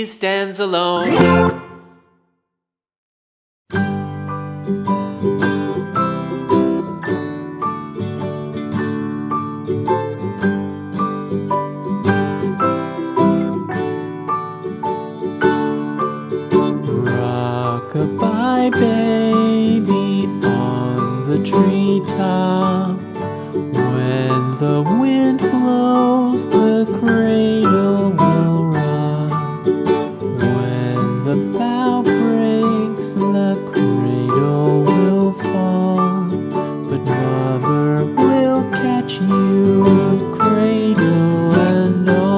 Stands alone. Rock-a-bye baby on the treetop. When the wind blows, the cradle will rock. When the bough breaks, the cradle will fall. But mother will catch you, cradle and all.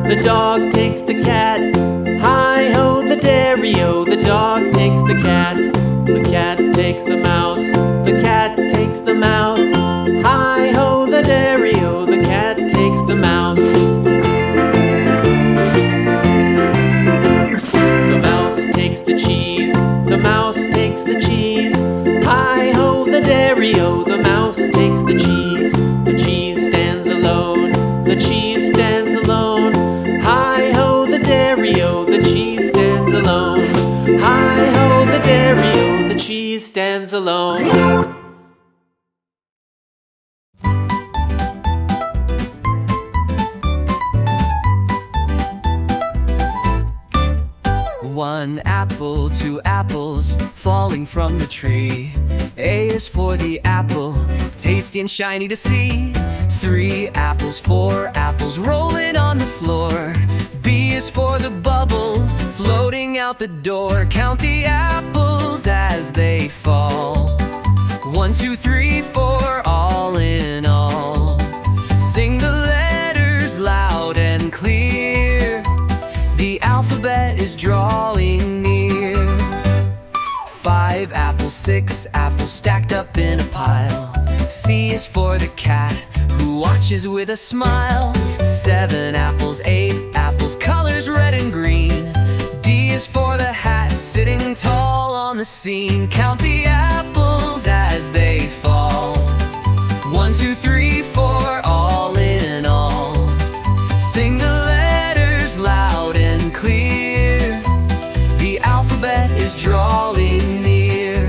The dog takes the cat. Hi-ho, the dairy-o. The dog takes the cat. The cat takes the mouse. The cat takes the mouse. Hi-ho, the dairy-o. The cat takes the mouse. The mouse takes the cheese. The mouse takes the cheese. Hi-ho, the dairy-o. The mouse takes the cheese. The cheese stands alone. The cheese stands alone. Hi-ho, the dairy-o. The cheese stands alone. Hi-ho, the dairy-o. The cheese stands alone. One apple, two apples falling from the tree. A is for the apple, tasty and shiny to see. 3 apples, 4 apples rolling on the floor. B is for the bubble, floating walking out the door. Count the apples as they fall. 1, 2, 3, 4, all in all. Sing the letters loud and clear. The alphabet is drawing near. 5 apples, 6 apples stacked up in a pile. C is for the cat who watches with a smile. 7 apples, 8 apples, colors red and green. D is for the hat sitting tall on the scene. Count the apples as they fall. 1, 2, 3, 4, all in all. Sing the letters loud and clear. The alphabet is drawing near.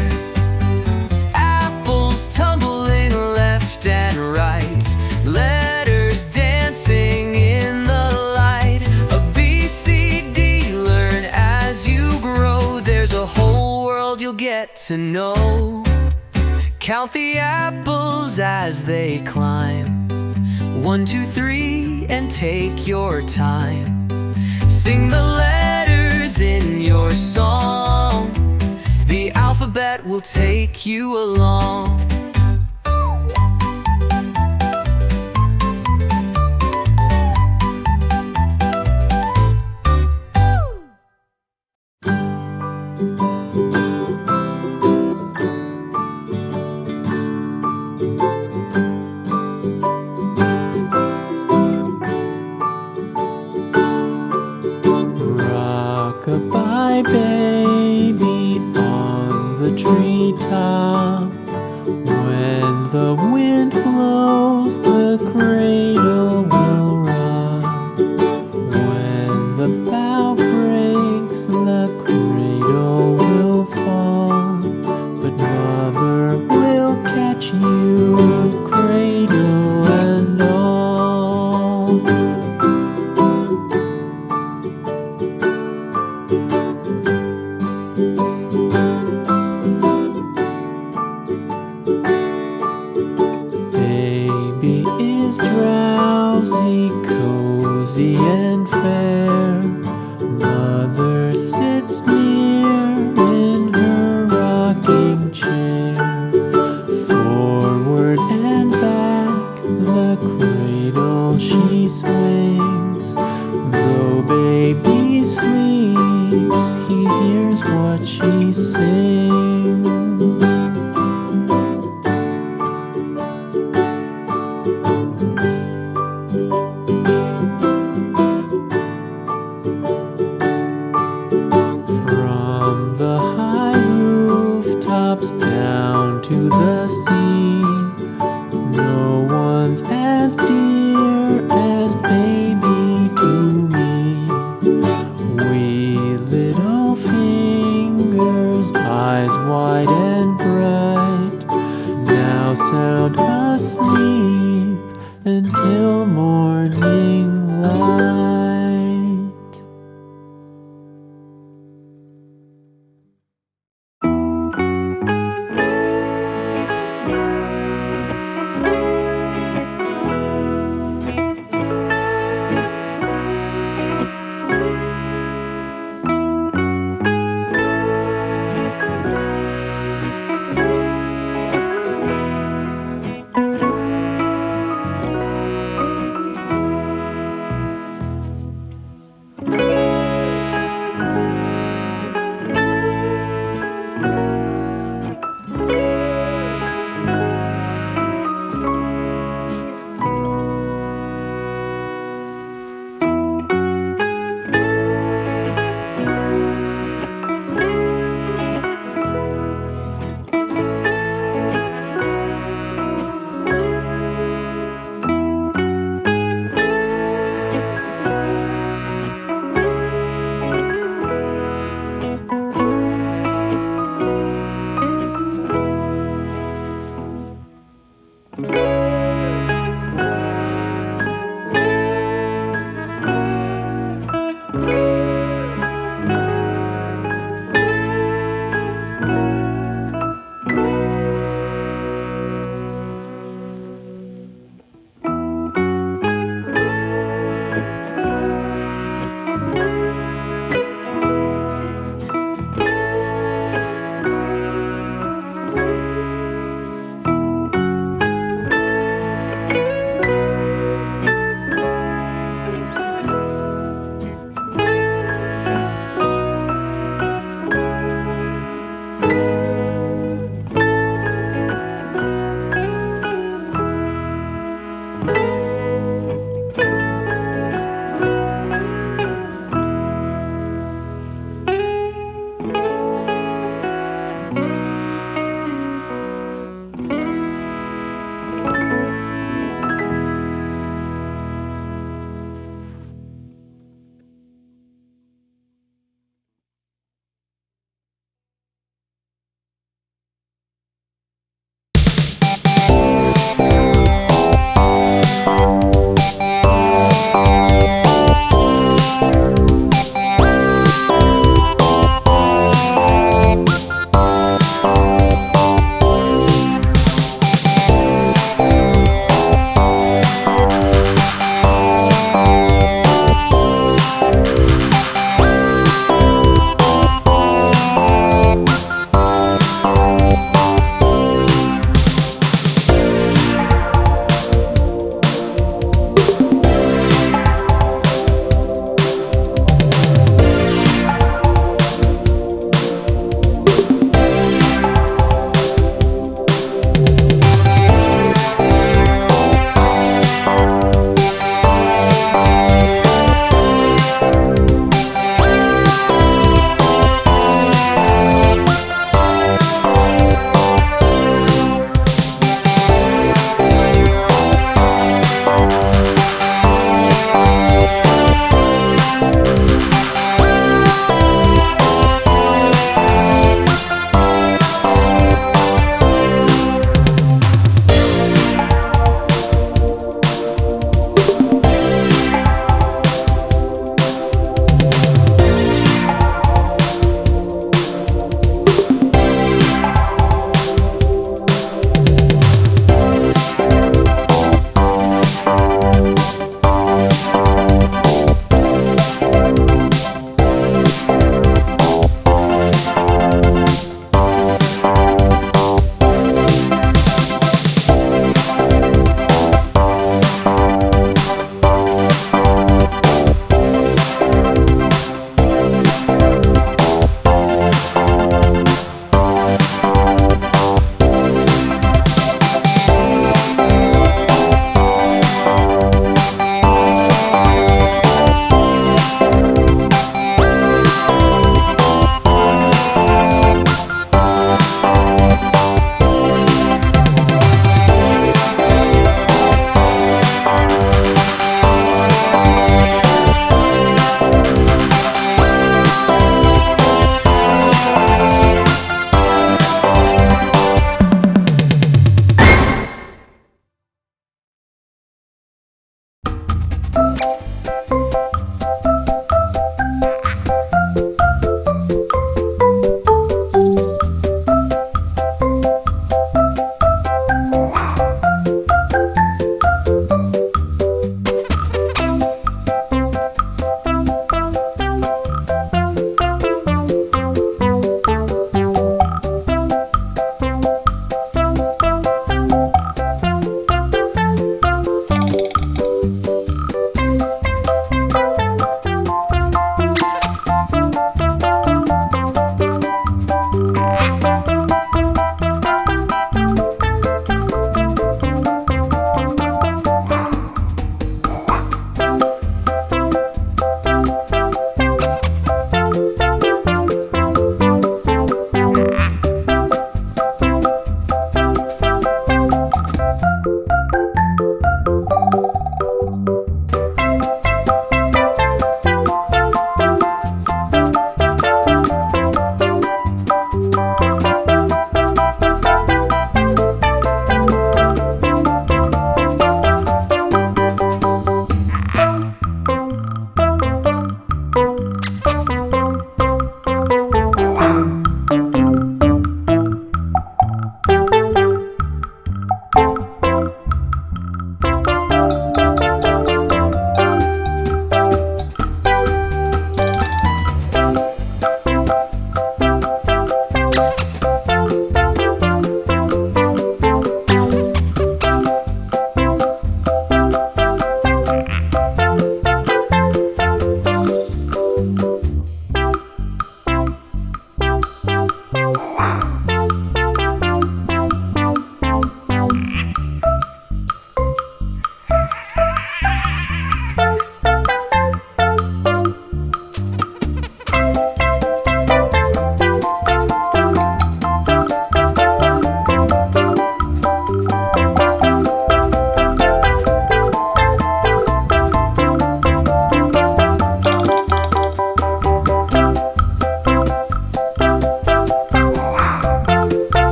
Apples tumbling left and right. Letters dancing in the light. A B, C, D, learn as you grow. There's a whole world you'll get to know. Count the apples as they climb. 1, 2, 3, and take your time. Sing the letters in your song. The alphabet will take you along. Rock-a-bye baby on the treetop. When the wind blows, the cradle will rock. When the bough breaks, the cradle will fall. But mother will catch you, cradle and all. Baby is drowsy, cozy and fair. Mother sits near in her rocking chair. Forward and back, the cradle she swings. Though baby sleeps, he hears what she sings. From the high rooftops down to the sea, no one's as dear as baby to me. Wee little fingers, eyes wide and bright, now sound asleep until morning light.